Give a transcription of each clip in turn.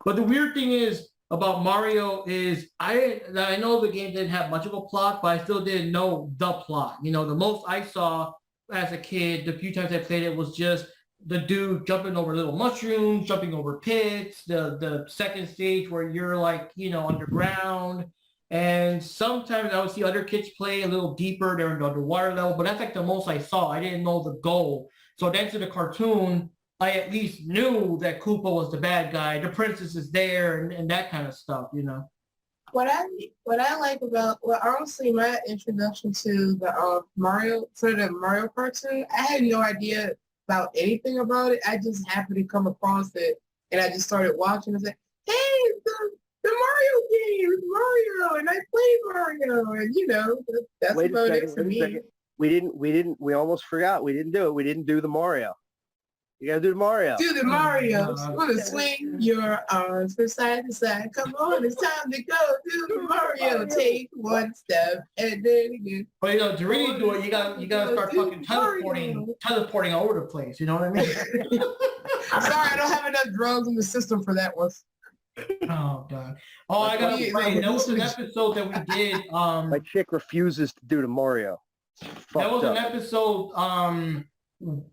But the weird thing is about Mario is I know the game didn't have much of a plot, but I still didn't know the plot. You know, the most I saw as a kid, the few times I played it was just the dude jumping over little mushrooms, jumping over pits, the second stage where you're like, you know, underground. And sometimes I would see other kids play a little deeper, they're in the underwater level, but that's like the most I saw. I didn't know the goal. So then to the cartoon, I at least knew that Koopa was the bad guy, the princess is there, and that kind of stuff, you know. What I what I like about well, honestly, my introduction to the Mario cartoon, I had no idea about anything about it. I just happened to come across it, and I just started watching and said, "Hey, the Mario game, it's Mario, and I played Mario," and you know, that's Wait a about second, it for wait a me. second. We almost forgot. We didn't do it. We didn't do the Mario. You gotta do the Mario. Do the Marios. Wanna swing your arms from side to side. Come on, it's time to go. Do the Mario. Take one step and then again. But you know, to really do it, you gotta start fucking teleporting all over the place. You know what I mean? Sorry, I don't have enough drugs in the system for that one. Oh god. Oh, I gotta say, that was an episode that we did. My chick refuses to do the Mario. That was an episode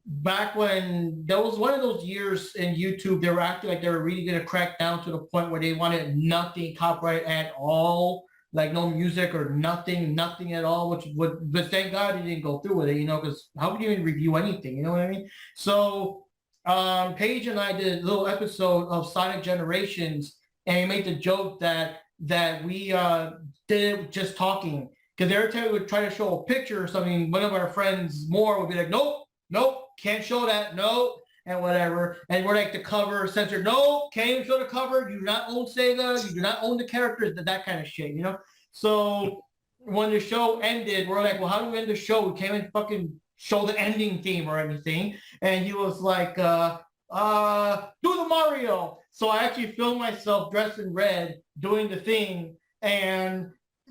back when there was one of those years in YouTube they were acting like they were really gonna crack down to the point where they wanted nothing copyright at all, like no music or nothing at all, but thank God he didn't go through with it, you know, because how could you even review anything, you know what I mean? So Paige and I did a little episode of Sonic Generations, and he made the joke that we did it just talking, because every time we would try to show a picture or something, one of our friends more would be like, nope, can't show that, no, and whatever. And we're like, the cover censored, no, can't even show the cover. You do not own Sega, you do not own the characters, that kind of shit, you know? So when the show ended, we're like, well, how do we end the show? We can't even fucking show the ending theme or anything. And he was like, do the Mario. So I actually filmed myself dressed in red doing the thing, and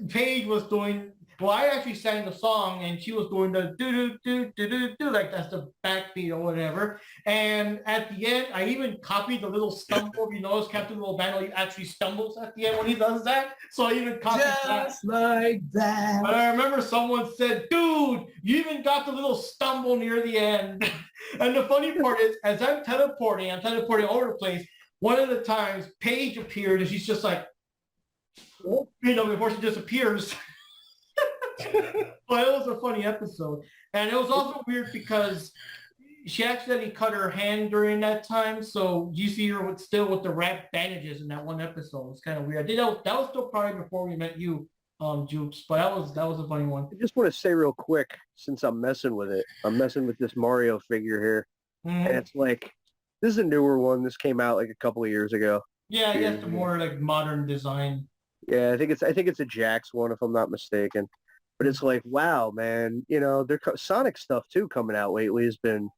Paige was doing, well, I actually sang the song, and she was doing the do, like that's the backbeat or whatever. And at the end, I even copied the little stumble. You notice Captain Little Bando actually stumbles at the end when he does that. So I even copied just like that. But I remember someone said, dude, you even got the little stumble near the end. And the funny part is, as I'm teleporting all over the place. One of the times, Paige appeared, and she's just like, you know, before she disappears. But it was a funny episode. And it was also weird because she accidentally cut her hand during that time. So you see her still with the wrapped bandages in that one episode. It's kind of weird. I did that was still probably before we met you, Jupes. But that was a funny one. I just want to say real quick, since I'm messing with it, I'm messing with this Mario figure here. Mm-hmm. And it's like, this is a newer one. This came out like a couple of years ago. Yeah, I guess the more like modern design. Yeah, I think it's a Jax one, if I'm not mistaken. But it's like, wow, man, you know, Sonic stuff too coming out lately has been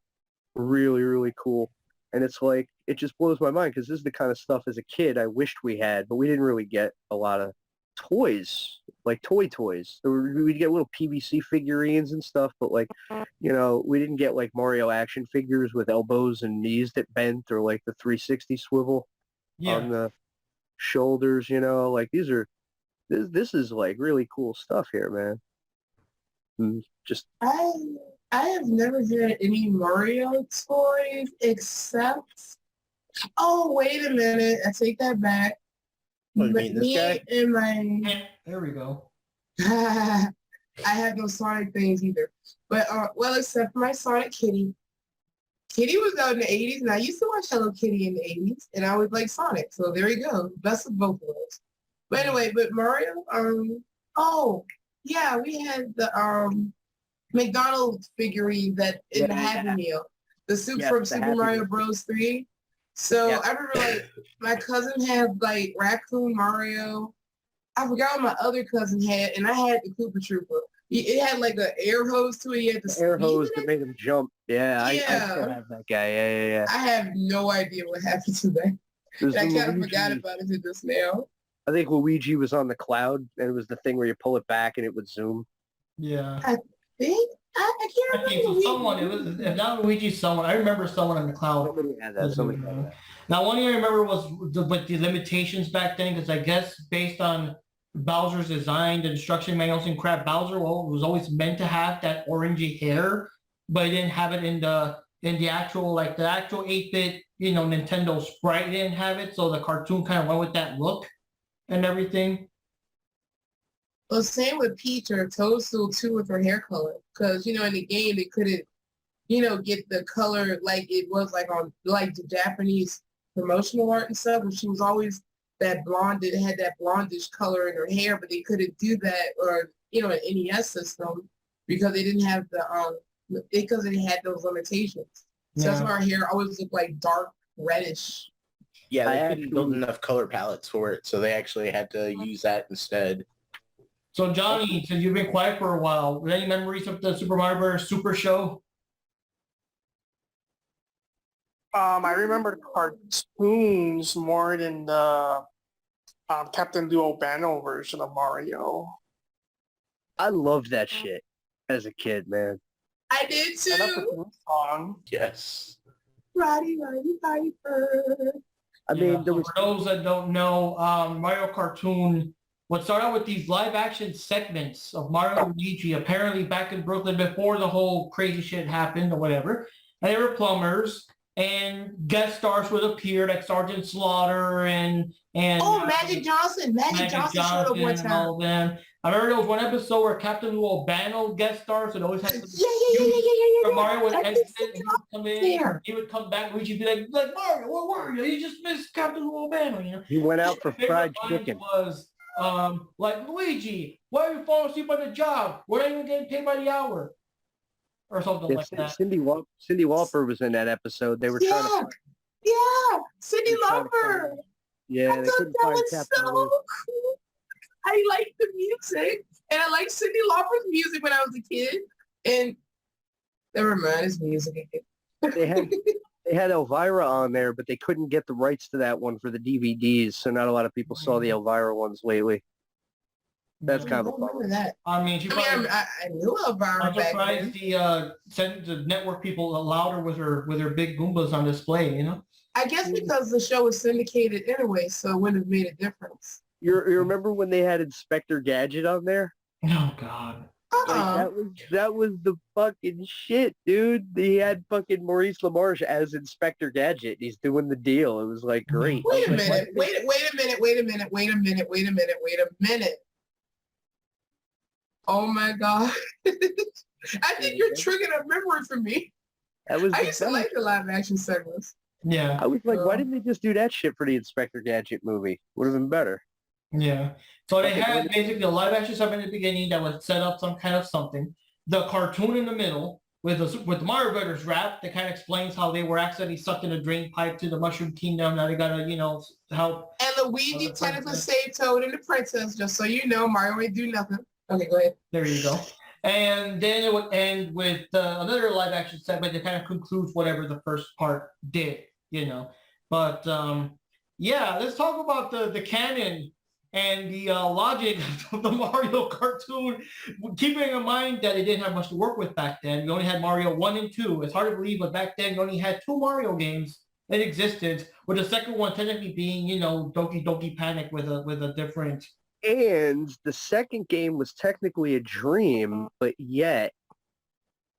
really, really cool. And it's like, it just blows my mind, because this is the kind of stuff as a kid I wished we had, but we didn't really get a lot of toys, like toys. We'd get little PVC figurines and stuff, but like, you know, we didn't get like Mario action figures with elbows and knees that bent, or like the 360 swivel on the shoulders, you know, like this is like really cool stuff here, man. Just I have never had any Mario toys except, oh, wait a minute, I take that back. What do you mean, this guy? And my there we go. I have no Sonic things either, but well, except for my Sonic Kitty. Kitty was out in the 80s, and I used to watch Hello Kitty in the 80s, and I would like Sonic, so there you go, best of both worlds. But anyway, but Mario, oh yeah, we had the McDonald's figurine that in the Happy Meal, the soup from Super Mario Bros. 3. So I remember like my cousin had like Raccoon Mario. I forgot what my other cousin had, and I had the Koopa Trooper. It had like an air hose to it. He had the air hose that made him jump. Yeah, I still have that guy. Yeah. I have no idea what happened to that. And I kind of forgot about it just now. I think Luigi was on the cloud, and it was the thing where you pull it back and it would zoom. Yeah. I think I can't Okay, so remember. someone, it was, if not Luigi, someone, I remember someone in the cloud. Somebody had that. Somebody had that. Now, one thing I remember was with the limitations back then, because I guess based on Bowser's design, the instruction manuals and crap, Bowser was always meant to have that orangey hair, but he didn't have it in the actual, like the actual 8-bit, Nintendo sprite didn't have it, so the cartoon kind of went with that look and everything. Well, same with Peach or Toadstool too with her hair color, because in the game they couldn't, get the color like it was like on like the Japanese promotional art and stuff. And she was always that blonde. It had that blondish color in her hair, but they couldn't do that, or an NES system because they didn't have because they had those limitations. So that's why her hair always looked like dark reddish. Yeah, they couldn't build enough color palettes for it, so they actually had to use that instead. So Johnny, since you've been quiet for a while, any memories of the Super Mario Bros. Super Show? I remember cartoons more than the Captain Duo Bano version of Mario. I loved that shit as a kid, man. I did I love the too. theme song. Yes. Roddy Piper. I mean, there so was for those that don't know, Mario cartoon would start out with these live action segments of Mario and Luigi, apparently back in Brooklyn before the whole crazy shit happened or whatever. And they were plumbers, and guest stars would appear like Sergeant Slaughter and Magic Johnson. Magic Johnson showed up one and time. all them. I remember there was one episode where Captain Albano guest stars and always had some Yeah. Mario would I exit, think he would come in, he would come back, Luigi would be like Mario, where were you? You just missed Captain Albano, he went out for My favorite fried line chicken. was like, Luigi, why are you falling asleep on the job? We're not even getting paid by the hour. Or something Yeah, like that. Cindy Lauper was in that episode. They were trying to find, Yeah, Cyndi they were trying to Lauper. find- yeah, I they thought couldn't that find was Captain so Lou. cool. I liked the music, and I liked Cyndi Lauper's music when I was a kid. And never mind, it's music again. They had Elvira on there, but they couldn't get the rights to that one for the DVDs, so not a lot of people saw the Elvira ones lately. That's kind of a remember bummer. that. I mean, I knew Elvira I'm back then. surprised the network people allowed her with her big Goombas on display, I guess because the show was syndicated anyway, so it wouldn't have made a difference. You remember when they had Inspector Gadget on there? Oh God. Like, that was the fucking shit, dude. He had fucking Maurice LaMarche as Inspector Gadget. He's doing the deal. It was like great. Wait a minute. Wait a minute. Oh my God. I think you're triggering a memory for me. That was I used to like the live action segments. Yeah. I was like, why didn't they just do that shit for the Inspector Gadget movie? Would have been better. Yeah. So they had basically a live action stuff in the beginning that would set up some kind of something. The cartoon in the middle with the Mario Brothers rap that kind of explains how they were accidentally sucked in a drain pipe to the Mushroom Kingdom. Now they gotta, help. And Luigi technically saved Toad and the princess, just so you know. Mario ain't do nothing. Okay, go ahead. There you go. And then it would end with another live action segment that kind of concludes whatever the first part did, But yeah, let's talk about the canon and the logic of the Mario cartoon, keeping in mind that it didn't have much to work with back then. We only had Mario 1 and 2. It's hard to believe, but back then we only had 2 Mario games in existence, with the second one technically being, Doki Doki Panic with a different. And the second game was technically a dream, but yet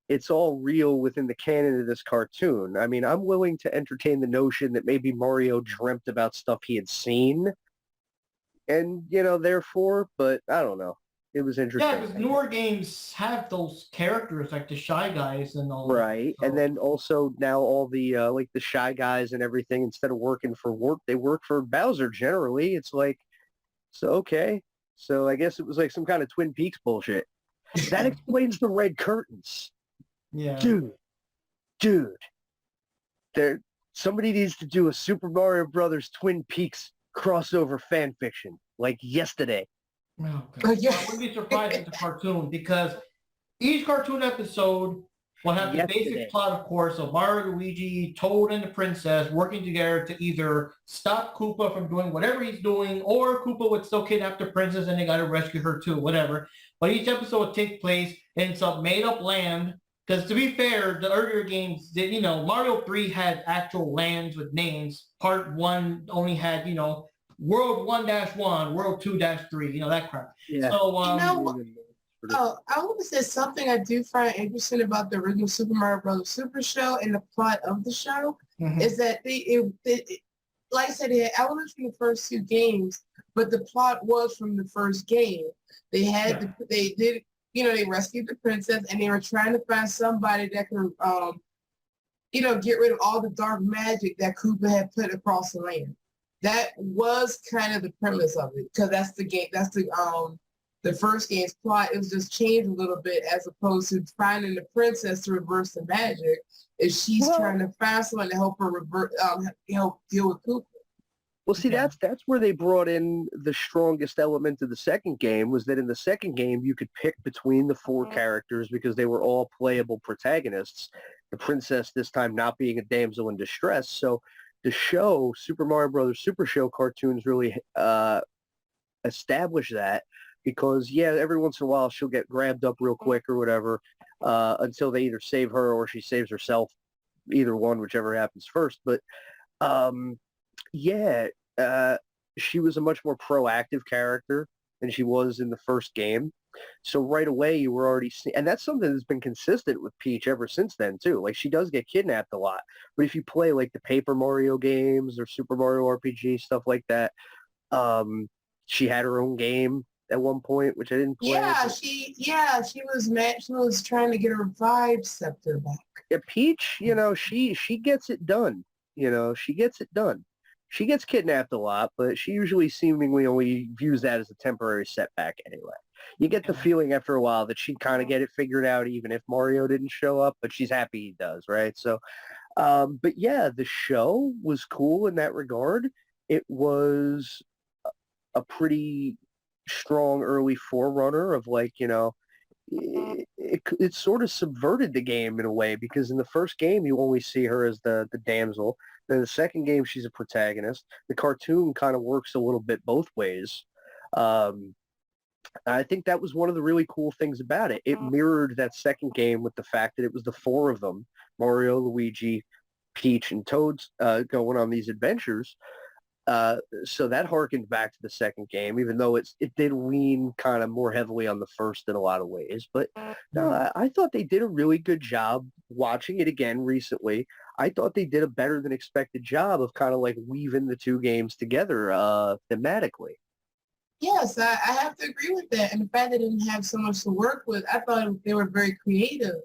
it's all real within the canon of this cartoon. I mean, I'm willing to entertain the notion that maybe Mario dreamt about stuff he had seen and, therefore, but I don't know. It was interesting. Yeah, because newer games have those characters like the Shy Guys and all. Right. So. And then also now all the, like the Shy Guys and everything, instead of working for Warp, they work for Bowser generally. It's like, so, okay. So I guess it was like some kind of Twin Peaks bullshit. That explains the red curtains. Yeah. Dude. Somebody needs to do a Super Mario Brothers Twin Peaks crossover fan fiction, like yesterday. Oh, God. I wouldn't be surprised with the cartoon, because each cartoon episode We'll have the yesterday. basic plot, of course, of Mario, Luigi, Toad, and the princess working together to either stop Koopa from doing whatever he's doing, or Koopa would still kidnap the princess and they got to rescue her too, whatever. But each episode would take place in some made-up land. Because to be fair, the earlier games, Mario 3 had actual lands with names. Part 1 only had, World 1-1, World 2-3, that crap. Yeah. So, I want to say something I do find interesting about the original Super Mario Brothers Super Show and the plot of the show is that like I said, it had elements from the first 2 games, but the plot was from the first game. They rescued the princess and they were trying to find somebody that could, get rid of all the dark magic that Koopa had put across the land. That was kind of the premise of it, because that's the game. That's the first game's plot. It was just changed a little bit, as opposed to finding the princess to reverse the magic. Is she's trying to find someone to help her help deal with Koopa. Well, see, that's where they brought in the strongest element of the second game, was that in the second game, you could pick between the 4 characters because they were all playable protagonists, the princess this time not being a damsel in distress. So the show, Super Mario Brothers Super Show cartoons, really establish that, because, every once in a while she'll get grabbed up real quick or whatever, until they either save her or she saves herself, either one, whichever happens first. But she was a much more proactive character than she was in the first game. So right away you were already seeing, and that's something that's been consistent with Peach ever since then too. Like, she does get kidnapped a lot, but if you play like the Paper Mario games or Super Mario RPG, stuff like that, she had her own game at one point, which I didn't play. She was mad. She was trying to get her vibe scepter back. Yeah, Peach, she gets it done. She gets it done. She gets kidnapped a lot, but she usually seemingly only views that as a temporary setback anyway. You get the feeling after a while that she'd kind of get it figured out even if Mario didn't show up, but she's happy he does, right? So, but yeah, the show was cool in that regard. It was a pretty strong early forerunner of, like, it sort of subverted the game in a way, because in the first game you only see her as the damsel. Then the second game she's a protagonist. The cartoon kind of works a little bit both ways. I think that was one of the really cool things about it. It mirrored that second game with the fact that it was the 4 of them, Mario, Luigi, Peach, and Toad's going on these adventures. So that harkened back to the second game, even though it did lean kind of more heavily on the first in a lot of ways. But no, I thought they did a really good job watching it again recently. I thought they did a better than expected job of kind of like weaving the 2 games together thematically. Yes, I have to agree with that. And the fact they didn't have so much to work with, I thought they were very creative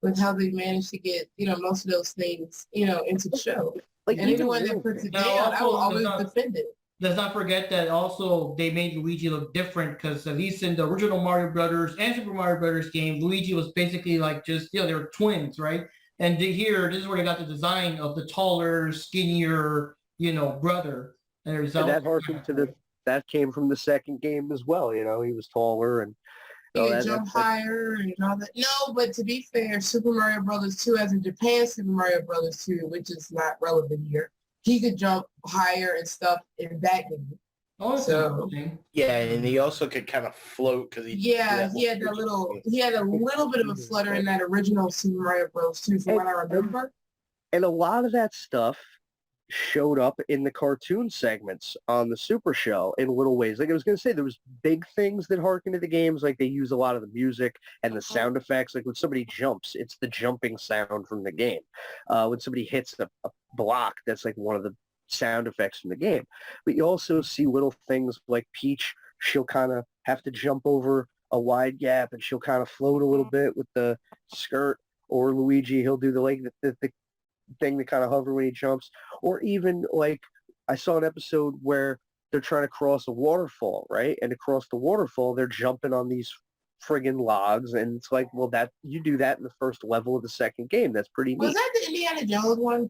with how they managed to get, most of those things, into the show. Like, and anyone that puts it down, I will always defend it. Let's not forget that also they made Luigi look different, because at least in the original Mario Brothers and Super Mario Brothers game, Luigi was basically like just, they were twins, right? And here, this is where they got the design of the taller, skinnier, brother. And that harkened to that came from the second game as well. He was taller and he could jump higher and all that. No, but to be fair, Super Mario Brothers 2, as in Japan Super Mario Brothers 2, which is not relevant here, he could jump higher and stuff in that game. Oh, so yeah, and he also could kind of float because he had a little bit of a flutter in that original Super Mario Bros. 2, from what I remember. And a lot of that stuff showed up in the cartoon segments on the Super Show in little ways. Like I was going to say, there was big things that harken to the games. Like they use a lot of the music and the sound effects. Like when somebody jumps, it's the jumping sound from the game. When somebody hits a block, that's like one of the sound effects from the game. But you also see little things like Peach, she'll kind of have to jump over a wide gap and she'll kind of float a little bit with the skirt. Or Luigi, he'll do the thing to kind of hover when he jumps. Or even like I saw an episode where they're trying to cross a waterfall, right? And to cross the waterfall, they're jumping on these friggin' logs, and it's like, well, that you do that in the first level of the second game. That's pretty neat. Was that the Indiana Jones one?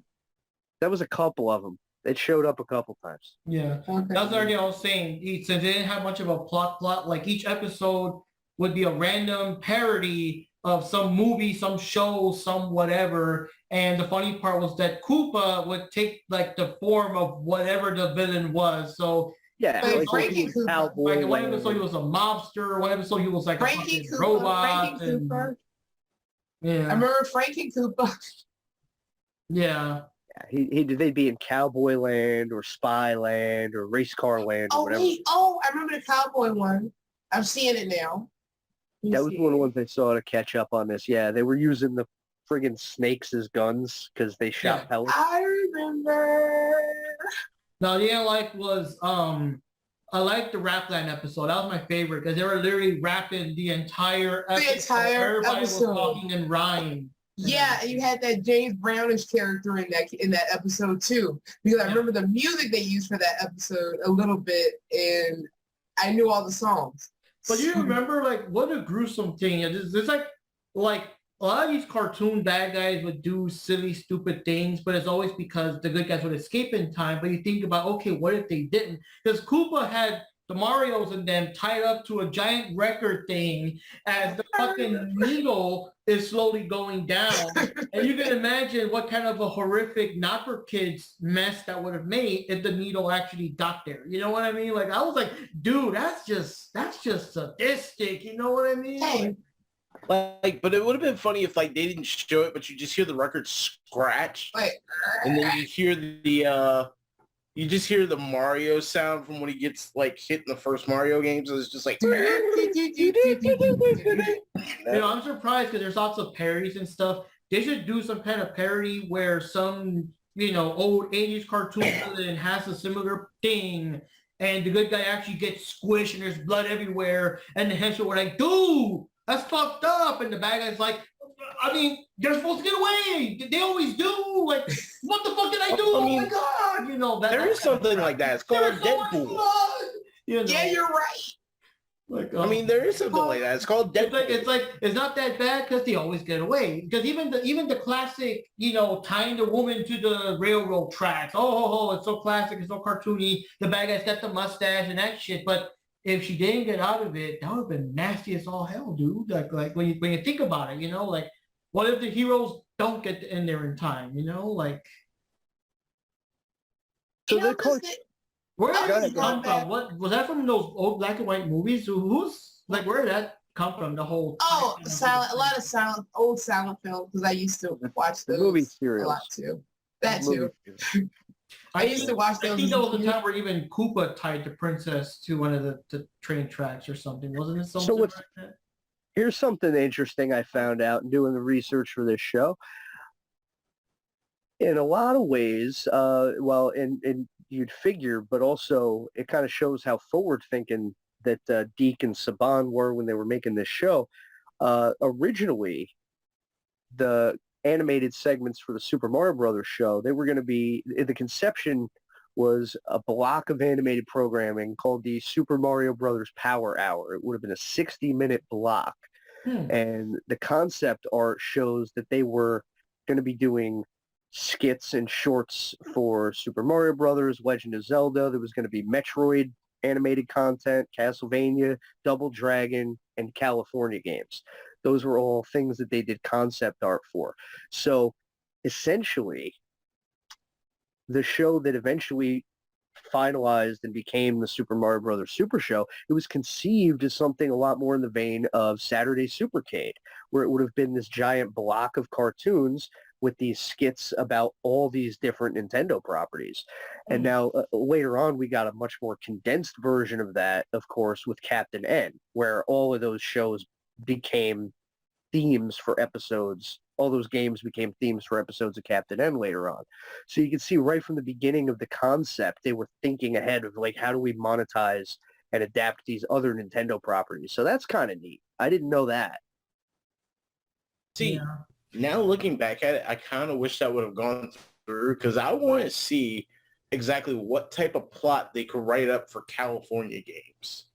That was a couple of them. It showed up a couple times. Yeah, okay. That's already I was saying. Since they didn't have much of a plot, like each episode would be a random parody of some movie, some show, some whatever. And the funny part was that Koopa would take like the form of whatever the villain was. So Yeah, But like Frankie the Koopa. cowboy. like one episode he was a mobster, one episode he was like a Frankie fucking Koopa. robot. Frankie Koopa. And, I yeah, remember Frankie Koopa. yeah. They'd be in Cowboy Land or Spy Land or Race Car Land or Oh whatever. wait, oh, I remember the cowboy one. I'm seeing it now. That was one of the ones I saw to catch up on this. Yeah, they were using the friggin' snakes as guns because they shot Yeah. pellets. I remember. Now the other like was I liked the Rapland episode. That was my favorite because they were literally rapping the entire episode. Entire Everybody episode. was talking in rhyme. Yeah, and you had that James Brownish character in that episode too. Because I remember the music they used for that episode a little bit, and I knew all the songs. But you remember, like, what a gruesome thing. It's like a lot of these cartoon bad guys would do silly, stupid things, but it's always because the good guys would escape in time. But you think about, okay, what if they didn't? Because Koopa had the Marios and them tied up to a giant record thing as the fucking needle is slowly going down. And you can imagine what kind of a horrific, not for kids, mess that would have made if the needle actually got there. You know what I mean? Like, I was like, dude, that's just sadistic. You know what I mean? Hey, Like, but it would have been funny if like they didn't show it, but you just hear the record scratch, like, and then you just hear the Mario sound from when he gets like hit in the first Mario game. So it's just like, You know, I'm surprised because there's lots of parodies and stuff. They should do some kind of parody where some, you know, old 80s cartoon villain has a similar thing and the good guy actually gets squished and there's blood everywhere and the henchmen were like, dude, that's fucked up. And the bad guy's like, I mean, they're supposed to get away. They always do. Like, what the fuck did I do? I Oh mean, my God. You know, there is something like that. It's called There's so much Deadpool. blood. You know, yeah, you're right. like, I mean, there is something like that. It's called Deadpool. It's like it's not that bad because they always get away. Because even the classic, you know, tying the woman to the railroad tracks. Oh, it's so classic. It's so cartoony. The bad guy's got the mustache and that shit. But if she didn't get out of it, that would have been nasty as all hell, dude. Like when you think about it, you know, like what if the heroes don't get in there in time? You know, like So You know, they call this- where Oh, did that it's come not bad. from? What was that from? Those old black and white movies? Who's like where did that come from? The whole a lot of old silent films because I used to watch the those movie a serials. lot too. That too. Movie. I used to watch I those. think as there a was a kid. time where even Koopa tied the princess to one of the train tracks or something. Wasn't it something So what's- like that? Here's something interesting I found out in doing the research for this show. In a lot of ways, and you'd figure, but also it kind of shows how forward-thinking that Deke and Saban were when they were making this show. Originally, the animated segments for the Super Mario Brothers show, they were going to be, the conception was a block of animated programming called the Super Mario Brothers Power Hour. It would have been a 60-minute block. And the concept art shows that they were going to be doing skits and shorts for Super Mario Brothers, Legend of Zelda. There was going to be Metroid animated content, Castlevania, Double Dragon, and California games. Those were all things that they did concept art for. So essentially, the show that eventually finalized and became the Super Mario Brothers Super Show, it was conceived as something a lot more in the vein of Saturday Supercade, where it would have been this giant block of cartoons with these skits about all these different Nintendo properties. And now later on, we got a much more condensed version of that, of course, with Captain N, where all of those shows became themes for episodes. All those games became themes for episodes of Captain N later on. So you can see right from the beginning of the concept, they were thinking ahead of like, how do we monetize and adapt these other Nintendo properties? So that's kind of neat. I didn't know that. See, Yeah. now looking back at it, I kind of wish that would have gone through because I want to see exactly what type of plot they could write up for California games.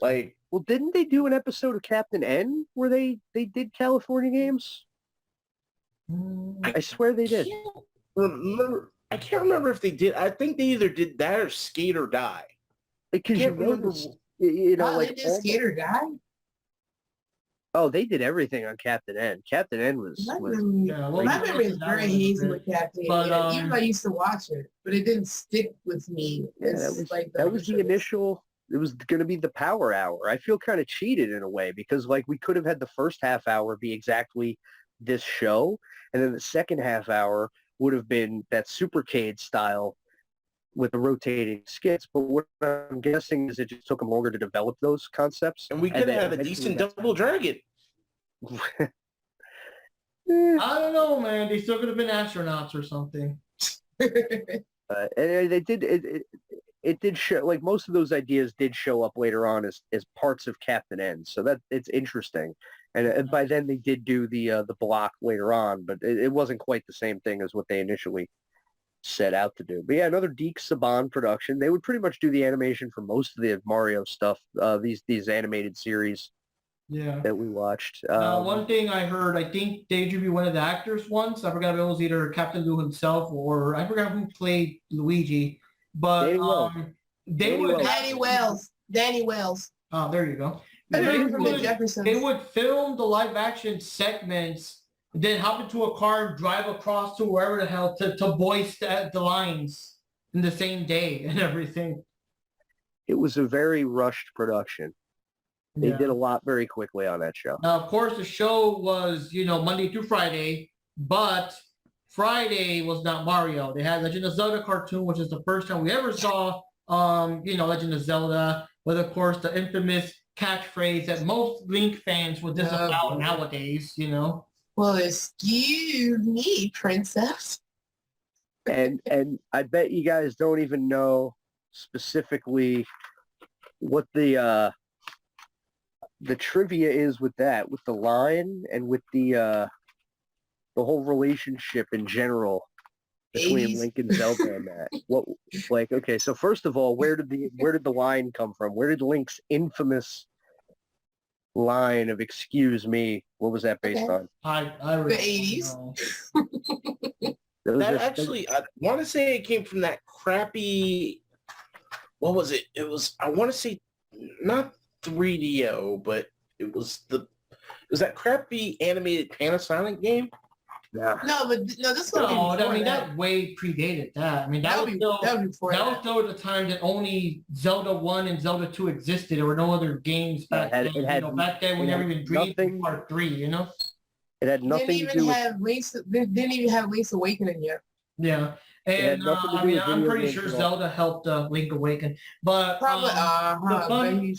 Like, Well, didn't they do an episode of Captain N where they did California games? I swear they did. I can't remember if they did. I think they either did that or Skate or Die. Because Can't remember. you know, Oh, like they did Skater Die. Oh, they did everything on Captain N. Captain N was My memory, Yeah, well, my you memory is mentioned that very one a hazy bit. with Captain. But, Yeah, even though I used to watch it, but it didn't stick with me. yeah, It's like that was the initial. It was going to be the power hour. I feel kind of cheated in a way because like we could have had the first half hour be exactly this show, and then the second half hour would have been that Supercade style with the rotating skits. But what I'm guessing is it just took them longer to develop those concepts. And we could then have had a eventually decent that's- double dragon. I don't know, man. They still could have been astronauts or something. And they did it did show like most of those ideas did show up later on as parts of Captain N. So that it's interesting. And by then they did do the block later on, but it wasn't quite the same thing as what they initially set out to do. But yeah, another Deke Saban production. They would pretty much do the animation for most of the Mario stuff. These animated series Yeah. that we watched. One thing I heard, I think they interviewed one of the actors once. I forgot if it was either Captain Lou himself or I forgot who played Luigi. But Danny Wells. they Danny would Wells. Danny Wells. Oh, there you go. I They remember from the would, Jeffersons. they would film the live action segments, then hop into a car and drive across to wherever the hell to voice the lines in the same day and everything. It was a very rushed production. They Yeah. did a lot very quickly on that show. Now, of course, the show was, Monday through Friday, but Friday was not Mario. They had Legend of Zelda cartoon, which is the first time we ever saw, Legend of Zelda, with, of course, the infamous catchphrase that most Link fans would disavow nowadays, Well, excuse me, princess. And I bet you guys don't even know specifically what the trivia is with that, with the line and with the whole relationship in general between 80's. Link and Zelda and that. Okay, so first of all, where did the line come from? Where did Link's infamous line of "excuse me"? What was that based on? I The 80's. I want to say it came from that crappy. What was it? It was. I want to say not 3DO, but it was that crappy animated Panasonic game. Yeah. No, this one. No, I mean that way predated that. I mean that was still the time that only Zelda 1 and Zelda 2 existed. There were no other games back then. Back then we never even dreamed of Part 3. It had nothing to do with. Didn't even have Link's Awakening yet. Yeah, and I'm pretty sure Zelda helped Link Awaken, but probably probably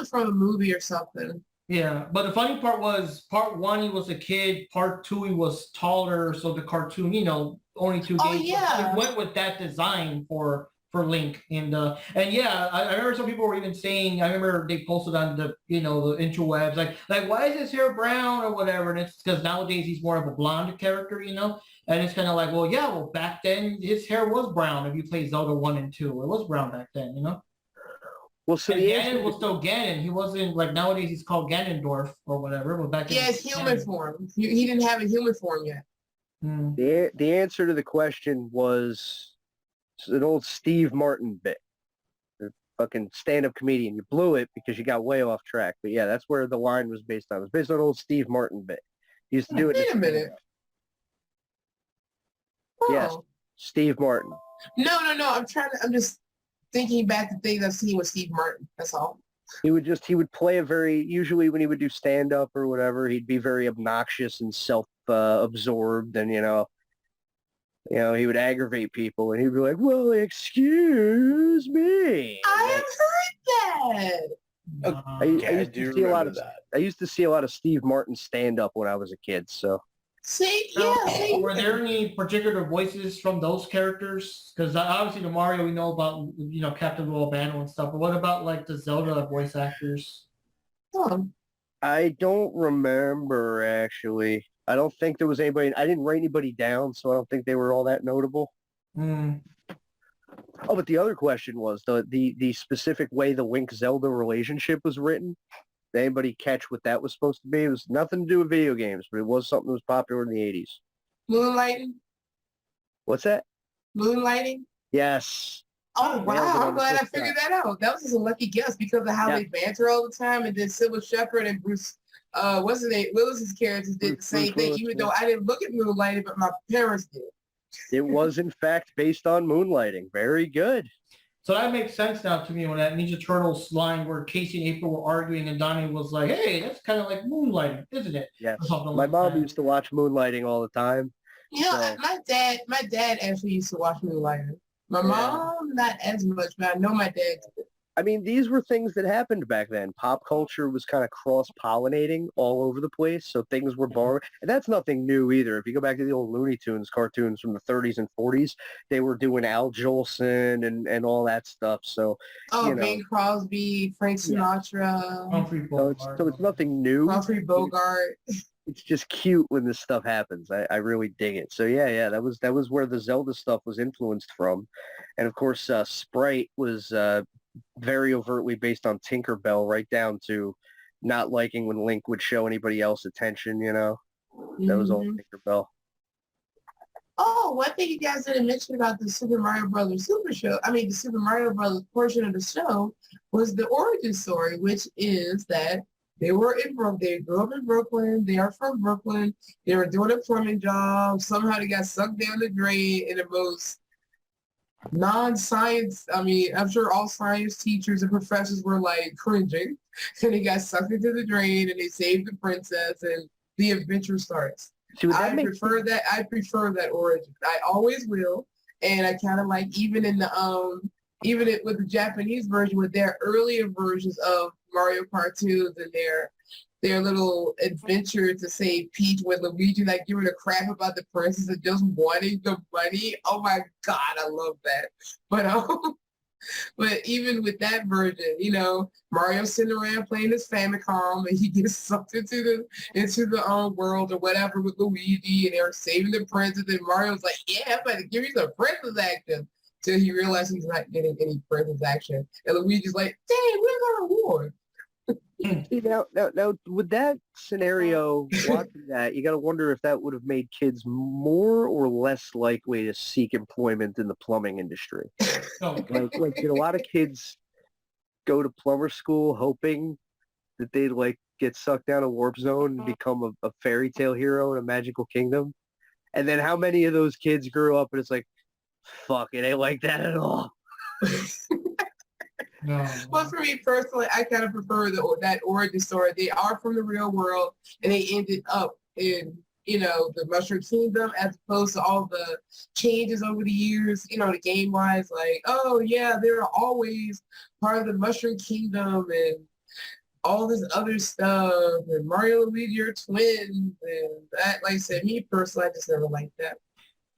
from a movie or something. Yeah, but the funny part was Part 1 he was a kid, Part 2 he was taller, so the cartoon, only 2 games. Oh, yeah. It went with that design for Link, and yeah, I remember some people were even saying, I remember they posted on the the interwebs like why is his hair brown or whatever, and it's because nowadays he's more of a blonde character, and it's kind of like, well, back then his hair was brown if you play Zelda 1 and 2, it was brown back then, Well, so and Ganon was still Ganon. He wasn't like nowadays. He's called Ganondorf or whatever. But back then, it's human form. He didn't have a human form yet. The answer to the question was an old Steve Martin bit. The fucking stand-up comedian. You blew it because you got way off track. But yeah, that's where the line was based on. It was based on an old Steve Martin bit. He used to do it. Wait a minute. Oh. Yes, Steve Martin. No. I'm just thinking back to things I've seen with Steve Martin. That's all. He would play usually when he would do stand up or whatever, he'd be very obnoxious and self-absorbed, and he would aggravate people, and he'd be like, "Well, excuse me." I have heard that. I used to see a lot of that. I used to see a lot of Steve Martin stand up when I was a kid. So. See. Were there any particular voices from those characters? Because obviously the Mario we know about, Captain Albano and stuff. But what about like the Zelda voice actors? Oh. I don't remember actually. I don't think there was anybody. I didn't write anybody down, so I don't think they were all that notable. Mm. Oh, but the other question was the specific way the Link-Zelda relationship was written. Did anybody catch what that was supposed to be? It was nothing to do with video games, but it was something that was popular in the 80s. Moonlighting. What's that? Moonlighting. Yes. Oh Nailed it wow! on I'm the glad I first figured try. that out. That was just a lucky guess because of how Yeah. they banter all the time, and then Sybil Shepherd and Bruce, what's his name? Willis's characters did the same thing. Willis, Even yeah. though I didn't look at Moonlighting, but my parents did. It was, in fact, based on Moonlighting. Very good. So that makes sense now to me when that Ninja Turtles line where Casey and April were arguing and Donnie was like, hey, that's kind of like Moonlighting, isn't it? Yes. Or something My like mom that. used to watch Moonlighting all the time. You know, So- my dad actually used to watch Moonlighting. My Yeah. mom, not as much, but I know my dad did. I mean, these were things that happened back then. Pop culture was kind of cross-pollinating all over the place, so things were borrowed. And that's nothing new either. If you go back to the old Looney Tunes cartoons from the 30s and 40s, they were doing Al Jolson and all that stuff. So, Oh, you know, Bing Crosby, Frank Yeah. Sinatra, Humphrey Bogart. so it's nothing new. Humphrey Bogart. It's just cute when this stuff happens. I really dig it. So yeah, that was where the Zelda stuff was influenced from. And of course, Sprite was very overtly based on Tinkerbell, right down to not liking when Link would show anybody else attention, you know? That was all Mhm. Tinkerbell. Oh, one thing you guys didn't mention about the Super Mario Brothers Super Show, I mean the Super Mario Brothers portion of the show was the origin story, which is that they were in Brooklyn, they grew up in Brooklyn, they are from Brooklyn, they were doing a plumbing job, somehow they got sucked down the drain in the most non-science, I mean, I'm sure all science teachers and professors were like cringing, and they got sucked into the drain and they saved the princess and the adventure starts. See, would that I make prefer that. I prefer that origin. I always will, and I kind of like even in the with the Japanese version with their earlier versions of Mario cartoons and their little adventure to save Peach with Luigi like giving a crap about the princess and just wanting the money. Oh my god, I love that. But even with that version, you know, Mario's sitting around playing his Famicom and he gets sucked into the world or whatever with Luigi and they're saving the princess and Mario's like, yeah, I'm about to give you some princess action. Till he realizes he's not getting any princess action. And Luigi's like, dang, we got a reward. See, now, with that scenario, watching that, you got to wonder if that would have made kids more or less likely to seek employment in the plumbing industry. No. Like did a lot of kids go to plumber school hoping that they'd like get sucked down a warp zone and become a fairy tale hero in a magical kingdom? And then how many of those kids grew up and it's like, fuck, it ain't like that at all. No. Well, for me personally, I kind of prefer that origin story. They are from the real world, and they ended up in, you know, the Mushroom Kingdom, as opposed to all the changes over the years, you know, the game-wise, like, oh, yeah, they're always part of the Mushroom Kingdom, and all this other stuff, and Mario and Luigi are twins, and that, like I said, me personally, I just never liked that.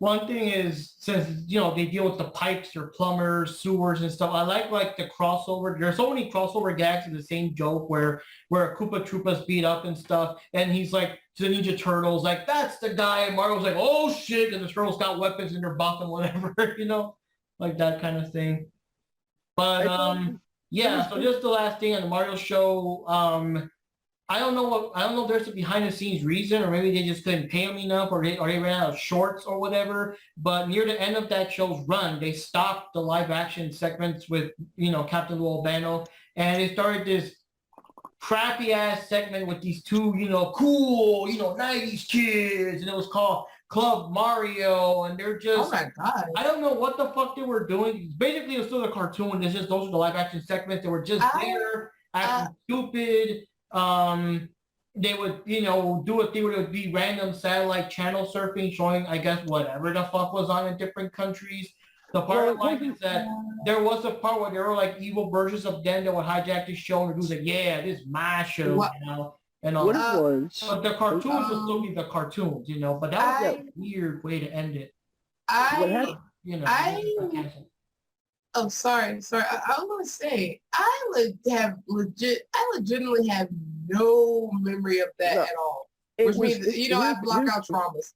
One thing is, since, you know, they deal with the pipes, they're plumbers, sewers and stuff, I like the crossover. There's so many crossover gags in the same joke where Koopa Troopa's beat up and stuff, and he's like, to the Ninja Turtles, like, that's the guy, and Mario's like, oh shit, and the Turtles got weapons in their buff and whatever, you know? Like that kind of thing. But, yeah, so just the last thing on the Mario show, I don't know if there's a behind the scenes reason, or maybe they just couldn't pay him enough, or they ran out of shorts or whatever. But near the end of that show's run, they stopped the live action segments with, you know, Captain Lou Albano, and they started this crappy ass segment with these two, you know, cool, you know, 90's kids, and it was called Club Mario, and they're just, Oh my god. I don't know what the fuck they were doing. Basically, it was still a cartoon. It's just those are the live action segments. They were just there acting stupid. They would, you know, do a thing where it would be random satellite channel surfing, showing, I guess, whatever the fuck was on in different countries. The part I like is that there was a part where there were like evil versions of them that would hijack the show and it was like, yeah, this is my show, What? you know, and all What that. it was, But the cartoons would still be the cartoons, you know. But that was a weird way to end it, what I happened? you know. Oh, sorry. I was gonna say I legitimately have no memory of that No, at all. It Which was- means, you know, I block out traumas.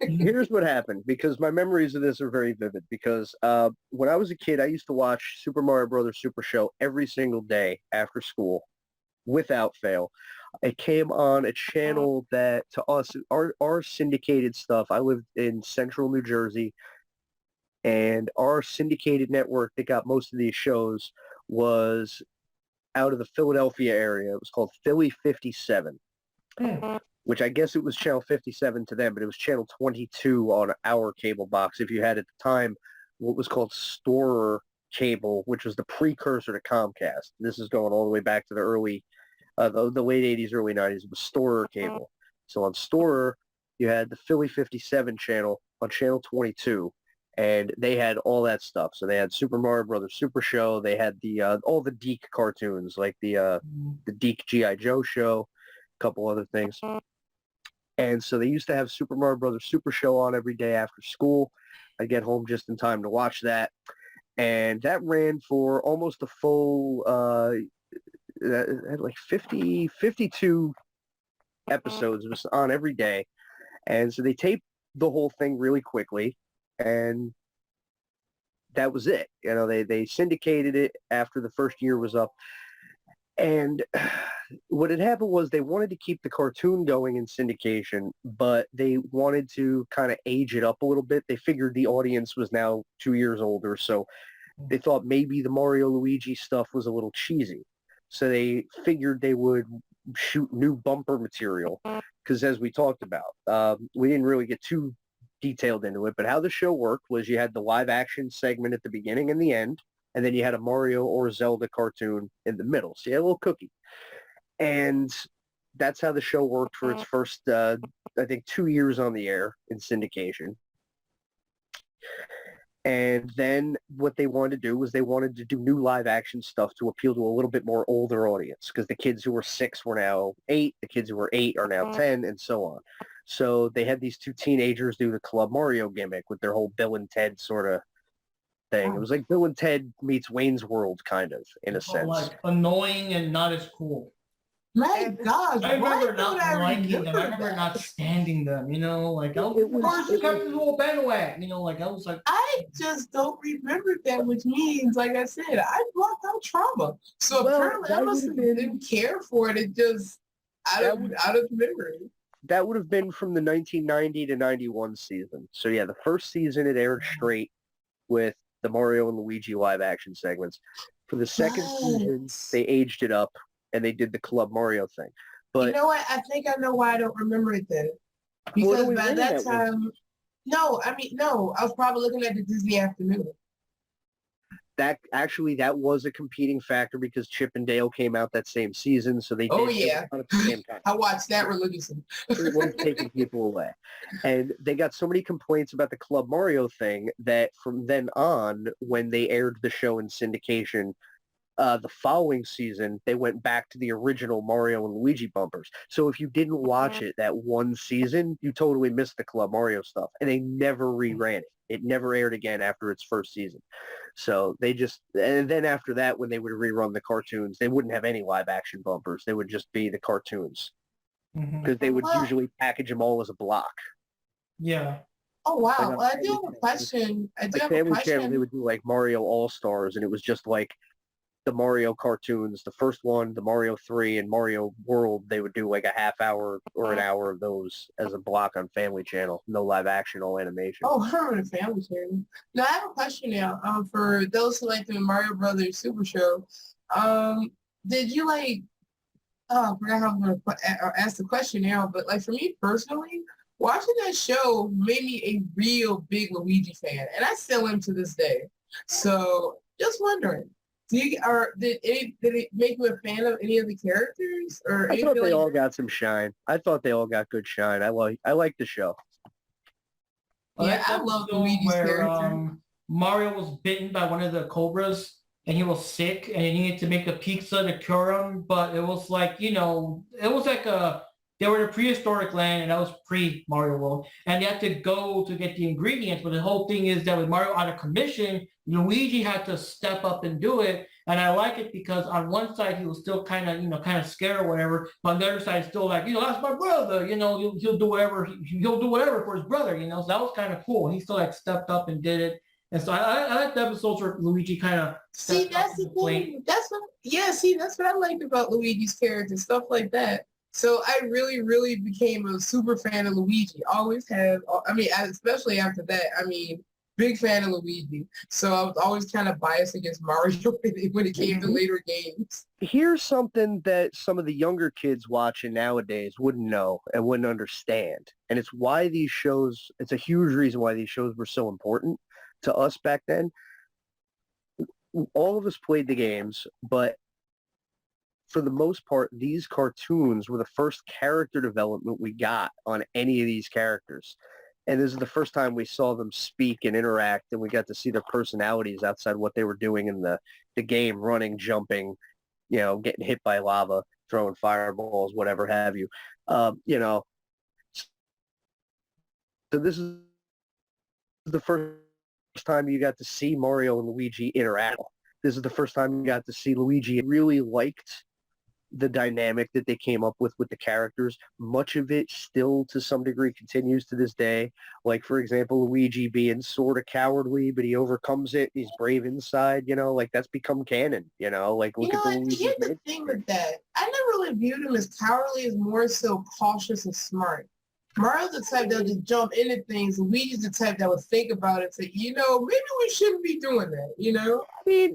Here's what happened, because my memories of this are very vivid, because when I was a kid, I used to watch Super Mario Brothers Super Show every single day after school, without fail. It came on a channel that, to us, our syndicated stuff, I lived in central New Jersey. And our syndicated network that got most of these shows was out of the Philadelphia area. It was called Philly 57, which I guess it was channel 57 to them, but it was channel 22 on our cable box. If you had at the time what was called Storer cable, which was the precursor to Comcast. This is going all the way back to the early, the late 80s, early 90s. It was Storer cable. So on Storer, you had the Philly 57 channel on channel 22. And they had all that stuff. So they had Super Mario Brothers Super Show. They had the all the Deke cartoons, like the Deke G.I. Joe show, a couple other things. And so they used to have Super Mario Brothers Super Show on every day after school. I'd get home just in time to watch that. And that ran for almost a full, like 52 episodes. It was on every day. And so they taped the whole thing really quickly. And that was it. You know, they syndicated it after the first year was up. And what had happened was they wanted to keep the cartoon going in syndication, but they wanted to kind of age it up a little bit. They figured the audience was now 2 years older, so they thought maybe the Mario Luigi stuff was a little cheesy. So they figured they would shoot new bumper material, because as we talked about, we didn't really get too detailed into it, but how the show worked was you had the live action segment at the beginning and the end, and then you had a Mario or Zelda cartoon in the middle. So you had a little cookie. And that's how the show worked for its first, I think, 2 years on the air in syndication. And then what they wanted to do was they wanted to do new live action stuff to appeal to a little bit more older audience, because the kids who were 6 were now 8, the kids who were 8 are now 10, and so on. So they had these 2 teenagers do the Club Mario gimmick with their whole Bill and Ted sort of thing. It was like Bill and Ted meets Wayne's World, kind of, in a sense. Like annoying and not as cool. My God, I remember not I liking them. I remember that? not standing them. You know, like I It was was- kept this little bandwagon. You know, like I was like, I just don't remember that, which means, like I said, I blocked out trauma. So Well, apparently I that must would've been- didn't care for it. It just out of memory. That would have been from the 1990 to 91 season. So yeah, the first season it aired straight with the Mario and Luigi live action segments. For the second season, they aged it up and they did the Club Mario thing. But You know what? I think I know why I don't remember it then. What Because are we by looking that at? time, no, I was probably looking at the Disney Afternoon. that was a competing factor because Chip and Dale came out that same season, so they Oh, did yeah. it at the same time. I watched that religiously. It was taking people away. And they got so many complaints about the Club Mario thing that from then on, when they aired the show in syndication, the following season, they went back to the original Mario and Luigi bumpers. So if you didn't watch it that one season, you totally missed the Club Mario stuff. And they never reran it. It never aired again after its first season. So they just, and then after that, when they would rerun the cartoons, they wouldn't have any live action bumpers. They would just be the cartoons because they would usually package them all as a block. yeah. Oh, wow. Like on Well, I do have Family a question. I do Like have a Family Channel, they question. would do like Mario All-Stars, and it was just like the Mario cartoons, the first one, the Mario 3, and Mario World. They would do like a half hour or an hour of those as a block on Family Channel. No live action, all animation. Oh, I remember the Family Channel. Now, I have a question now. For those who like the Mario Brothers Super Show, did you like, oh, I forgot how I'm going to ask the question now, but like for me personally, watching that show made me a real big Luigi fan, and I still am to this day. So, just wondering, did it make you a fan of any of the characters, or I any thought they like, all got some shine. I thought they all got good shine. I like the show. Yeah, That I love episode Luigi's where, character. Mario was bitten by one of the cobras and he was sick and he needed to make a pizza to cure him. But it was like, you know, it was like they were in a prehistoric land and that was pre-Mario World. And they had to go to get the ingredients. But the whole thing is that with Mario out of commission, Luigi had to step up and do it. And I like it because on one side he was still kind of scared or whatever. But on the other side, still like, that's my brother. He'll do whatever. He'll do whatever for his brother. So that was kind of cool. He still like stepped up and did it. And so I like the episodes where Luigi kind of See, that's the thing. That's what I liked about Luigi's character, stuff like that. So I really, really became a super fan of Luigi. Always have. I mean, especially after that. I mean, big fan of Luigi. So I was always kind of biased against Mario when it came to later games. Here's something that some of the younger kids watching nowadays wouldn't know and wouldn't understand. And it's why these shows, it's a huge reason why these shows were so important to us back then. All of us played the games, but for the most part, these cartoons were the first character development we got on any of these characters. And this is the first time we saw them speak and interact, and we got to see their personalities outside what they were doing in the game, running, jumping, getting hit by lava, throwing fireballs, whatever have you. So this is the first time you got to see Mario and Luigi interact. This is the first time you got to see Luigi. Really liked the dynamic that they came up with the characters. Much of it still to some degree continues to this day. Like, for example, Luigi being sort of cowardly, but he overcomes it. He's brave inside, like that's become canon, like look at the Luigi. Here's the thing with that. I never really viewed him as cowardly, as more so cautious and smart. Mario's the type that would just jump into things. Luigi's the type that would think about it and say, maybe we shouldn't be doing that,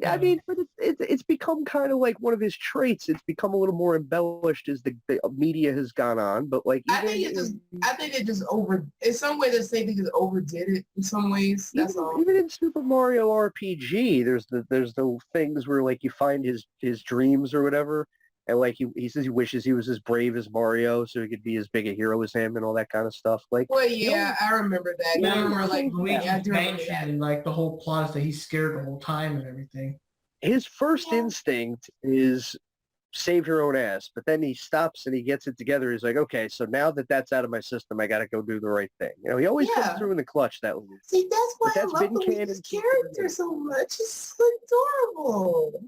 I mean, but it's become kind of like one of his traits. It's become a little more embellished as the media has gone on. But like, I think it just in some ways, they say they just overdid it in some ways. That's all. Even in Super Mario RPG, there's the things where like you find his dreams or whatever. And like he says he wishes he was as brave as Mario so he could be as big a hero as him and all that kind of stuff. Like, well, yeah, I remember that. Yeah, I remember like Luigi's mansion and like the whole plot is that he's scared the whole time and everything. His first instinct is save your own ass, but then he stops and he gets it together. He's like, okay, so now that that's out of my system, I got to go do the right thing. He always comes through in the clutch. That was. See, that's why I love Luigi's character so much. It's so adorable.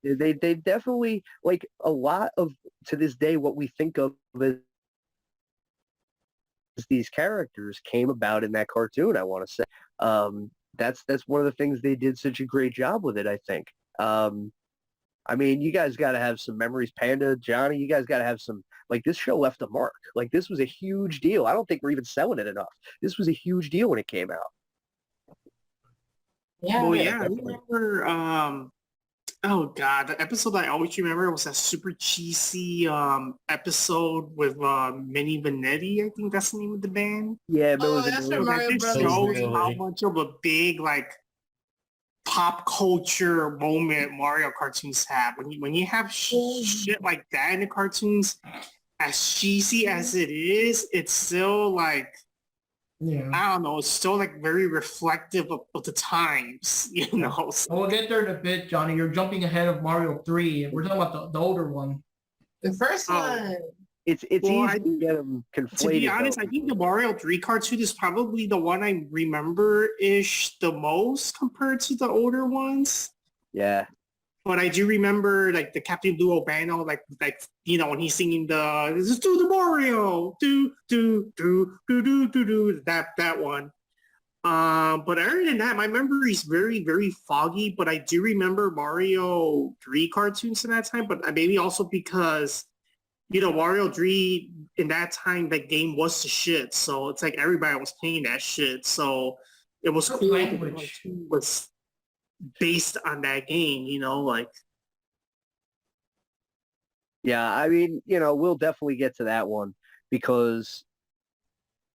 They definitely, like, a lot of, to this day, what we think of as these characters came about in that cartoon, I want to say. That's one of the things they did such a great job with it, I think. I mean, you guys got to have some memories. Panda, Johnny, you guys got to have some, like, this show left a mark. Like, this was a huge deal. I don't think we're even selling it enough. This was a huge deal when it came out. Yeah. Well, yeah, I remember, oh God, the episode I always remember was that super cheesy episode with Minnie Vanetti. I think that's the name of the band. Yeah, but that's from Mario It Brothers. shows Really? how much of a big pop culture moment Mario cartoons have. When you have shit like that in the cartoons, as cheesy as it is, it's still Yeah. I don't know, it's still very reflective of the times, So, We'll get there in a bit, Johnny. You're jumping ahead of Mario 3. We're talking about the older one. The first one. It's easy to get them conflated. To be honest, I think the Mario 3 cartoon is probably the one I remember-ish the most compared to the older ones. Yeah. But I do remember the Captain Blue Albano, when he's singing this is do the Mario, do that one. But other than that, my memory is very, very foggy. But I do remember Mario 3 cartoons in that time. But maybe also because Mario 3 in that time, that game was the shit. So it's everybody was playing that shit. So it was cool. Language was based on that game, Yeah, I mean, we'll definitely get to that one because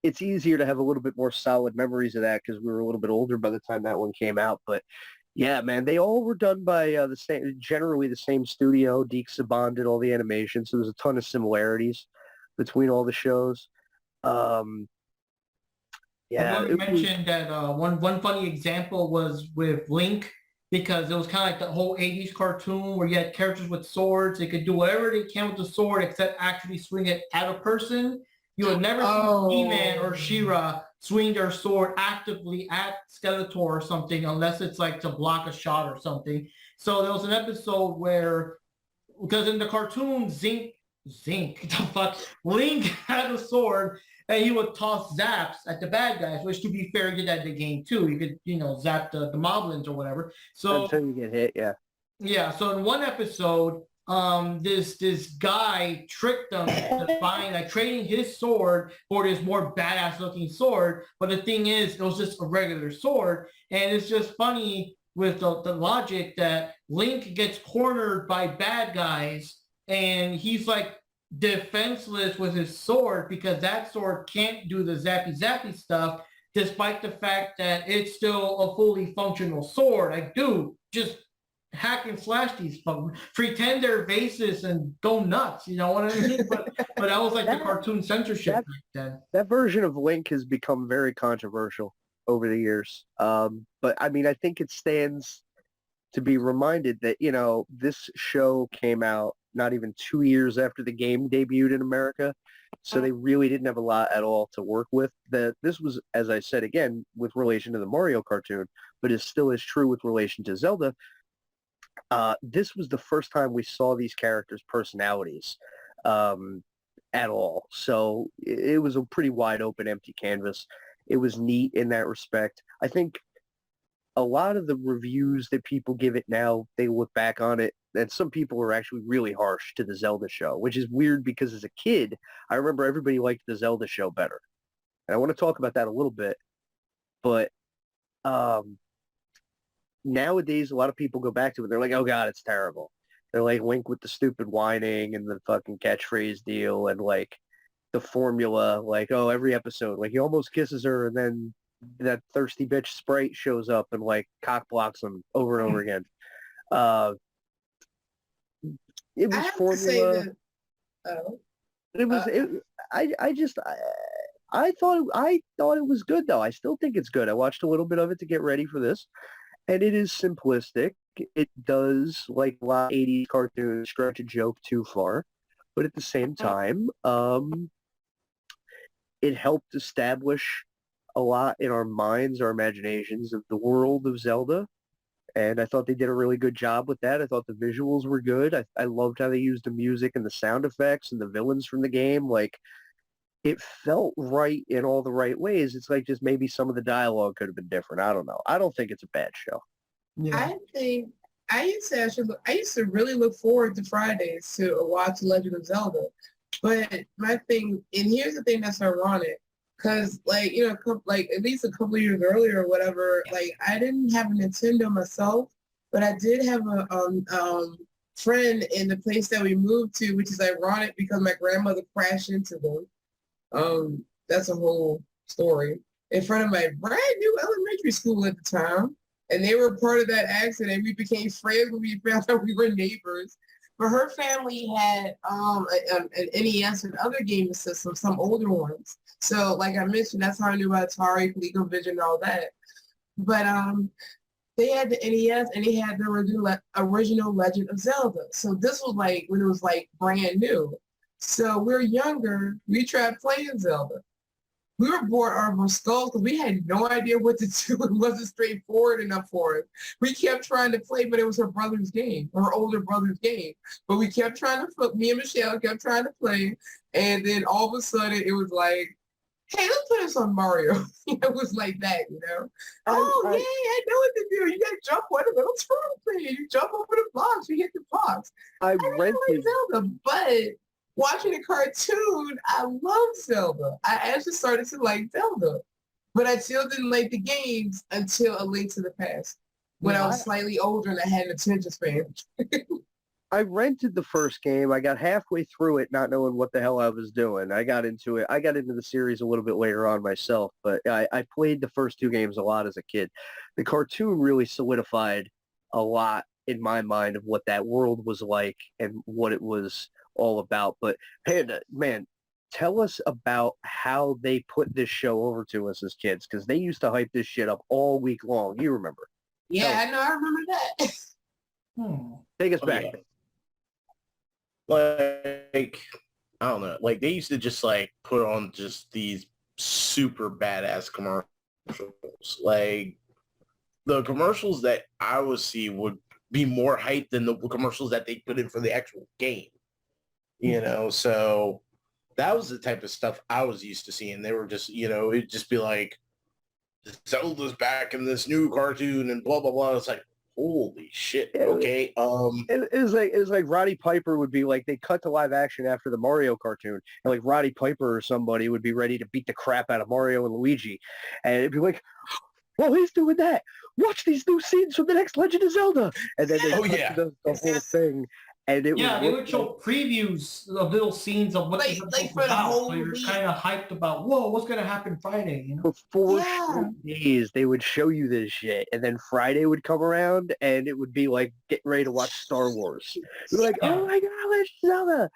it's easier to have a little bit more solid memories of that because we were a little bit older by the time that one came out. But yeah, man, they all were done by generally the same studio. Deke Saban did all the animations, so there's a ton of similarities between all the shows. I want to mention that one funny example was with Link, because it was kind of like the whole 80's cartoon where you had characters with swords. They could do whatever they can with the sword except actually swing it at a person. You would never see He-Man or She-Ra swing their sword actively at Skeletor or something unless it's to block a shot or something. So there was an episode where, because in the cartoon, Link had a sword and he would toss zaps at the bad guys, which, to be fair, you did that in the game too. You could, zap the moblins or whatever. So until you get hit, yeah. Yeah, so in one episode, this guy tricked them into buying, like trading his sword for this more badass looking sword. But the thing is, it was just a regular sword. And it's just funny with the logic that Link gets cornered by bad guys and he's like defenseless with his sword because that sword can't do the zappy stuff, despite the fact that it's still a fully functional sword. Like, dude, just hack and slash these folks, pretend they're vases and go nuts. You know what I mean? But that was like the cartoon censorship back then. That version of Link has become very controversial over the years. But I mean, I think it stands to be reminded that, you know, this show came out not even 2 years after the game debuted in America. So they really didn't have a lot at all to work with. This was, as I said again, with relation to the Mario cartoon, but it still is true with relation to Zelda. This was the first time we saw these characters' personalities at all. So it was a pretty wide open, empty canvas. It was neat in that respect. I think a lot of the reviews that people give it now, they look back on it, and some people are actually really harsh to the Zelda show, which is weird because as a kid, I remember everybody liked the Zelda show better. And I want to talk about that a little bit. But nowadays, a lot of people go back to it. They're like, oh, God, it's terrible. They're like Link with the stupid whining and the fucking catchphrase deal and like the formula, like, oh, every episode, like he almost kisses her and then that thirsty bitch Sprite shows up and like cock blocks him over and over again. It was formula. I thought it was good though. I still think it's good. I watched a little bit of it to get ready for this, and it is simplistic. It does, like a lot of 80s cartoons, stretch a joke too far, but at the same time, it helped establish a lot in our minds, our imaginations of the world of Zelda. And I thought they did a really good job with that. I thought the visuals were good. I loved how they used the music and the sound effects and the villains from the game. Like, it felt right in all the right ways. It's like just maybe some of the dialogue could have been different. I don't know. I don't think it's a bad show. Yeah. I think I used to really look forward to Fridays to watch Legend of Zelda. But my thing, and here's the thing that's ironic, because like, you know, like at least a couple of years earlier or whatever, like I didn't have a Nintendo myself, but I did have a friend in the place that we moved to, which is ironic because my grandmother crashed into them. That's a whole story. In front of my brand new elementary school at the time. And they were part of that accident. We became friends when we found out we were neighbors. But her family had an NES and other gaming systems, some older ones. So like I mentioned, that's how I knew about Atari, ColecoVision, and all that. But they had the NES and they had the original Legend of Zelda. So this was like when it was like brand new. So we're younger. We tried playing Zelda. We were bored out of our skulls because we had no idea what to do. It wasn't straightforward enough for us. We kept trying to play, but it was her brother's game, her older brother's game. But we kept trying to, me and Michelle kept trying to play. And then all of a sudden it was like, hey, let's put this on Mario. It was like that, you know? I know what to do. You got to jump on a little turtle thing. You jump over the blocks. You hit the blocks. I rented Zelda, but watching a cartoon, I love Zelda. I actually started to like Zelda, but I still didn't like the games until A Link to the Past, when I was slightly older and I had an attention span. I rented the first game. I got halfway through it not knowing what the hell I was doing. I got into it. I got into the series a little bit later on myself, but I played the first two games a lot as a kid. The cartoon really solidified a lot in my mind of what that world was like and what it was all about. But Panda, man, tell us about how they put this show over to us as kids, because they used to hype this shit up all week long. You remember? Yeah, I know. I remember that. Take us back. Yeah. Like, I don't know. Like, they used to just like put on just these super badass commercials. Like, the commercials that I would see would be more hype than the commercials that they put in for the actual game. You know, so that was the type of stuff I was used to seeing. They were just, you know, it'd just be like, Zelda's back in this new cartoon and blah, blah, blah. It's like, Holy shit. Yeah, Okay. it was like Roddy Piper would be like, they cut to live action after the Mario cartoon, and like Roddy Piper or somebody would be ready to beat the crap out of Mario and Luigi, and it'd be like, well, he's doing that. Watch these new scenes from the next Legend of Zelda, and then they Oh, cut yeah. to the whole thing, and it Yeah, would they look would show previews of little scenes of what Like- the like episode's for the about. whole So you're week. kind of hyped about, whoa, what's gonna happen Friday? You know? for 4 Yeah. straight days. They would show you this shit, and then Friday would come around, and it would be like getting ready to watch Star Wars. You're like, Yeah. oh my god, Legend of Zelda.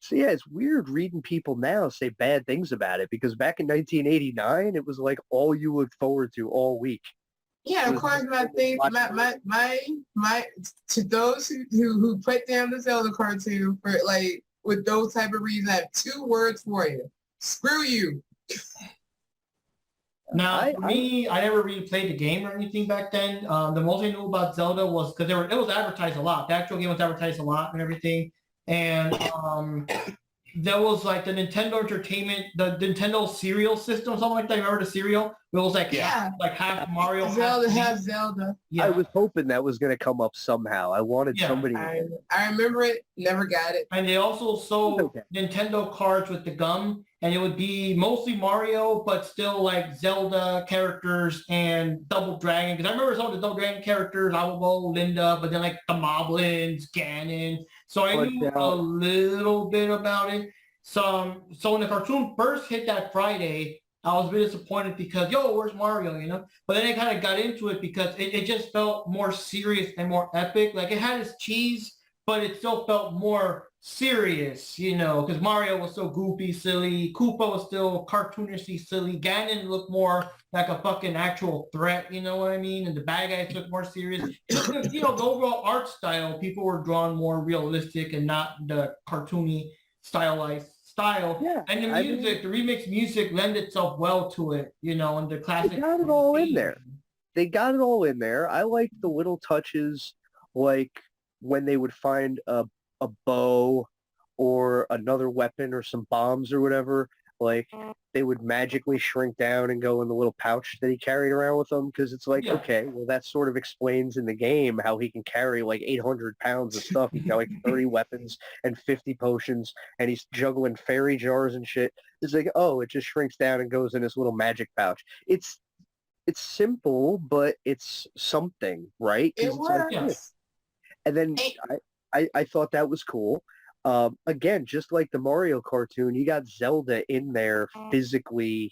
So yeah, it's weird reading people now say bad things about it, because back in 1989, it was like all you looked forward to all week. Yeah, of course, my to those who put down the Zelda cartoon for like with those type of reasons, I have 2 words for you. Screw you. Now, for me, I never really played the game or anything back then. The most I knew about Zelda was because it was advertised a lot. The actual game was advertised a lot and everything. And there was like the Nintendo Entertainment, the Nintendo cereal system, something like that. Remember the cereal? It was like Yeah. half Mario. Zelda half have Zelda. Yeah. I was hoping that was going to come up somehow. I wanted Yeah. somebody. I remember it. Never got it. And they also sold Okay. Nintendo cards with the gum, and it would be mostly Mario, but still like Zelda characters and Double Dragon. Because I remember some of the Double Dragon characters, Owlbo, Linda, but then like the Moblins, Ganon. So I knew a little bit about it. So when the cartoon first hit that Friday, I was a bit disappointed because, where's Mario, you know? But then I kind of got into it because it just felt more serious and more epic. Like it had its cheese, but it still felt more serious, you know, because Mario was so goofy, silly. Koopa was still cartoonishly silly. Ganon looked more like a fucking actual threat, you know what I mean? And the bad guys looked more serious. Just because, the overall art style, people were drawn more realistic and not the cartoony stylized style. Yeah, and the music, the remix music lend itself well to it, you know, and the classic. They got it all in there. They got it all in there. I like the little touches, like when they would find a bow or another weapon or some bombs or whatever, like they would magically shrink down and go in the little pouch that he carried around with him, because it's like, okay, well, that sort of explains in the game how he can carry like 800 pounds of stuff. He's got like 30 weapons and 50 potions, and he's juggling fairy jars and shit. It's like, oh, it just shrinks down and goes in this little magic pouch. It's simple, but it's something, right? It was. Yeah. And then I thought that was cool. Again, just like the Mario cartoon, you got Zelda in there physically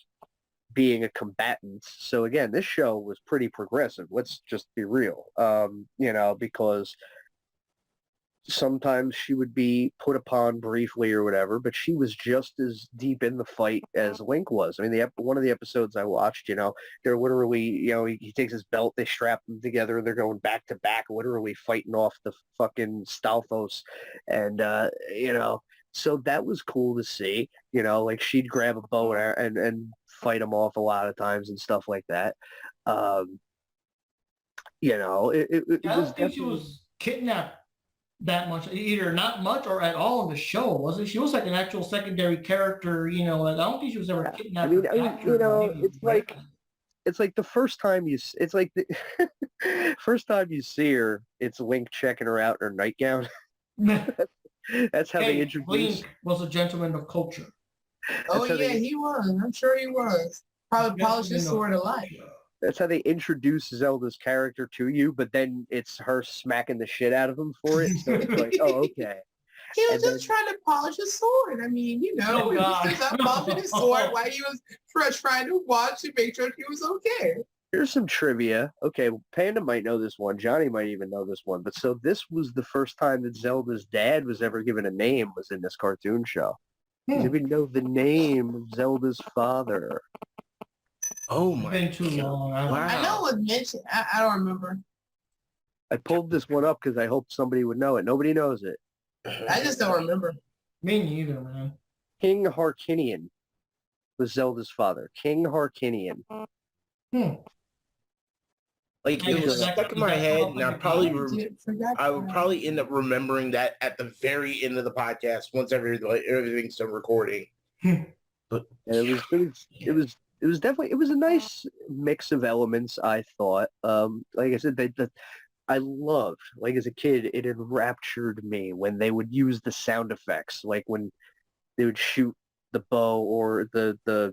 being a combatant. So again, this show was pretty progressive. Let's just be real. Because sometimes she would be put upon briefly or whatever, but she was just as deep in the fight as Link was. I mean, one of the episodes I watched, they're literally, he takes his belt, they strap them together, and they're going back to back, literally fighting off the fucking Stalfos. And, so that was cool to see, like she'd grab a bow and fight them off a lot of times and stuff like that. It I don't was think she was kidnapped that much, either not much or at all in the show, wasn't she? Was like an actual secondary character, I don't think she was ever kidnapped. It's like the first time it's like the first time you see her, it's Link checking her out in her nightgown. That's how they introduce. Link was a gentleman of culture. Oh yeah, he was. I'm sure he was. Probably polished his sword a lot. That's how they introduce Zelda's character to you, but then it's her smacking the shit out of him for it. So it's like, oh, okay. He was just trying to polish his sword. I mean, he was just polishing his sword while he was trying to watch and make sure he was okay. Here's some trivia. Okay, Panda might know this one. Johnny might even know this one. But so this was the first time that Zelda's dad was ever given a name, was in this cartoon show. Does anybody know the name of Zelda's father? Oh my! Been too long. Wow. I know it was mentioned. I don't remember. I pulled this one up because I hoped somebody would know it. Nobody knows it. I just don't remember. Me neither, man. King Harkinian was Zelda's father. King Harkinian. Like it was stuck in my head, and I would probably end up remembering that at the very end of the podcast once everything's done recording. But it was definitely a nice mix of elements, I thought. Like I said, I loved, like as a kid, it enraptured me when they would use the sound effects, like when they would shoot the bow or the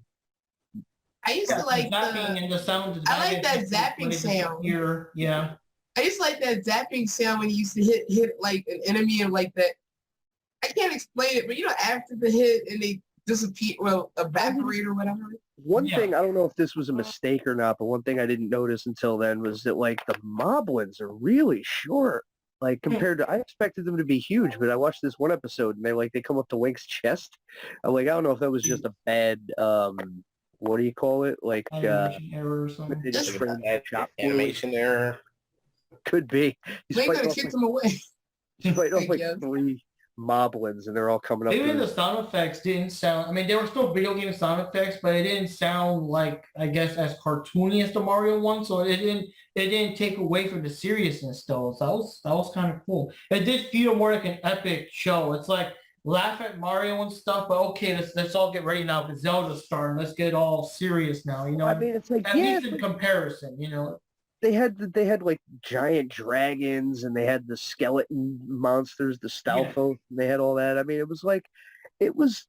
I used Yeah, to like the zapping the. and the sound. I like that when zapping they sound. disappear. Yeah. I used to like that zapping sound when you used to hit like an enemy and like that. I can't explain it, but you know, after the hit and they disappear, well, evaporate or whatever. one Yeah. thing, I don't know if this was a mistake or not, but one thing I didn't notice until then was that like the moblins are really short. Like compared to, I expected them to be huge, but I watched this one episode and they come up to Link's chest. I'm like, I don't know if that was just a bad, what do you call it? Like, Animation error or something. they just Just- framed shot fluid. Animation error. Could be. He's Link fighting could off have like, kicked him away. he's fighting off like Yes. 3 moblins and they're all coming up. Even to the sound effects didn't sound. I mean, they were still video game sound effects, but it didn't sound like, I guess, as cartoony as the Mario one. So it didn't take away from the seriousness though. So that was kind of cool. It did feel more like an epic show. It's like laugh at Mario and stuff, but okay, let's all get ready now because Zelda's starting. Let's get all serious now. You know, I mean, it's like, at yeah, least in comparison, you know. they had like giant dragons and they had the skeleton monsters, the Stalfos, and they had all that. I mean, it was like it was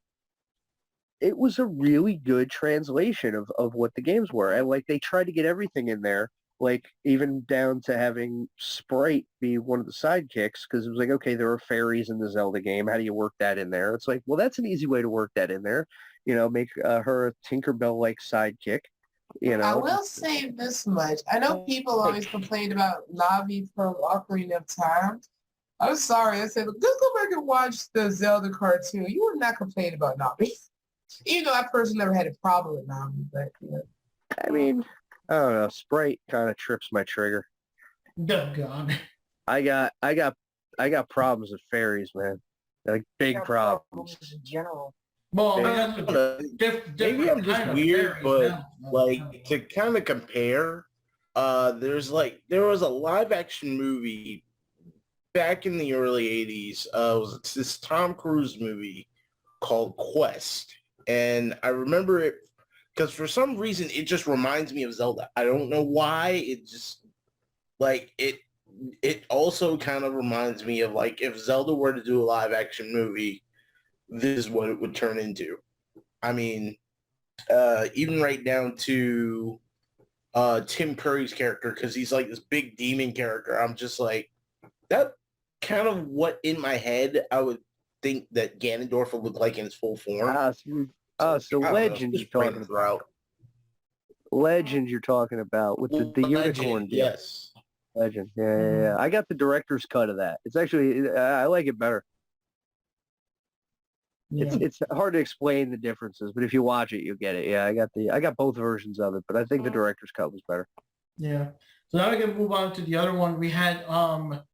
a really good translation of what the games were. And like they tried to get everything in there, like even down to having Sprite be one of the sidekicks, because it was like, okay, there are fairies in the Zelda game. How do you work that in there? It's like, well, that's an easy way to work that in there. You know, make her a Tinkerbell-like sidekick. You know, I will say this much. I know people always complained about Navi for offering them time. I'm sorry. I said, just go back and watch the Zelda cartoon. You would not complain about Navi. Even though I personally never had a problem with Navi, but you know. I mean, I don't know. Sprite kind of trips my trigger. Oh God. I got problems with fairies, man. Like big problems. in general. Well, Yeah. that's a Maybe I'm just kind of weird, fairies but now. like to kind of compare, there was a live action movie back in the early 80s. It was this Tom Cruise movie called Quest. And I remember it because for some reason it just reminds me of Zelda. I don't know why. It just like it also kind of reminds me of like if Zelda were to do a live action movie, this is what it would turn into. I mean, even right down to Tim Curry's character, because he's like this big demon character. I'm just like, that kind of what in my head I would think that Ganondorf would look like in his full form. So Legend you're talking about. Legend you're talking about with the unicorn deal. Yes. Legend. Yeah. I got the director's cut of that. It's actually, I like it better. Yeah. It's hard to explain the differences, but if you watch it, you'll get it. Yeah, I got both versions of it, but I think the director's cut was better. Yeah. So now we can move on to the other one. We had